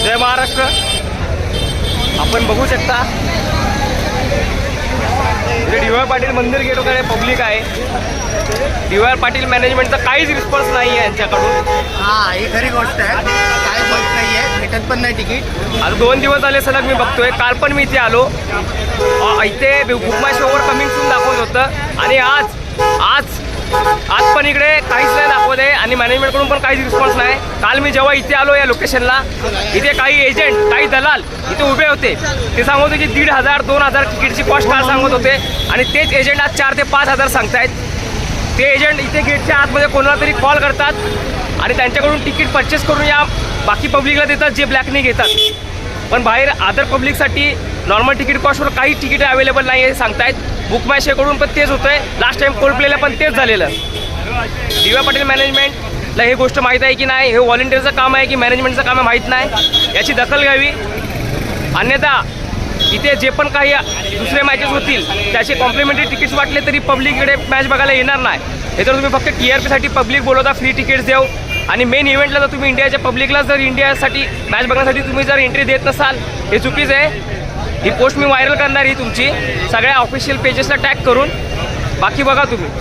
जय महाराष्ट्र. आपण बघू शकता डी.वाय. पाटील मंदिर गेटकडे पब्लिक आहे. डी.वाय. पाटील मॅनेजमेंटचा काहीच रिस्पॉन्स नाही आहे यांच्याकडून. हां, ही खरी गोष्ट आहे. काय होत नाही आहे, भेटत पण नाही तिकीट. आज 2 दिवस झाले सलग मी बघतोय. काल पण मी इथे आलो. इथे बुक माय शोवर कमिंग सून दाखवत होतं आणि आज पण इकडे काहीच नाही दाखवत आहे आणि मॅनेजमेंटकडून पण काहीच रिस्पॉन्स नाही. काल मी जेव्हा इथे आलो या लोकेशनला, इथे काही एजंट काही दलाल इथे उभे होते. ते सांगत होते की 1,500-2,000 तिकीटची कॉस्ट काल सांगत होते आणि तेच एजंट आज 4,000 ते 5,000 सांगतायत. ते एजंट इथे गेटच्या आतमध्ये कोणाला तरी कॉल करतात आणि त्यांच्याकडून तिकीट परचेस करून या बाकी पब्लिकला देतात जे ब्लॅकने घेतात. पण बाहेर अदर पब्लिकसाठी नॉर्मल तिकीट कॉस्टवर काही तिकीट अवेलेबल नाही आहे सांगतायत. बुक माय शेकडून पण तेच होतं आहे. लास्ट टाईम कोलप्लेला पण तेच झालेलं. डी.वाय. पाटील मॅनेजमेंटला ही गोष्ट माहीत आहे की नाही, हे व्हॉलेंटिअरचं काम आहे की मॅनेजमेंटचं काम आहे माहीत नाही. याची दखल घ्यावी. अन्यथा इथे जे पण काही दुसरे मॅचेस होतील त्याचे कॉम्प्लिमेंटरी तिकीट्स वाटले तरी पब्लिक इकडे मॅच बघायला येणार नाही. हे तर तुम्ही फक्त TRPसाठी पब्लिक बोलवता फ्री तिकीट्स देऊ आणि मेन इव्हेंटला जर तुम्ही इंडियाच्या पब्लिकला जर इंडियासाठी मॅच बघण्यासाठी तुम्ही जर एंट्री देत नसाल हे चुकीचं आहे. ही पोस्ट मी व्हायरल करणार ही तुमची सगळ्या ऑफिशियल पेजेसला टॅग करून. बाकी बघा तुम्ही.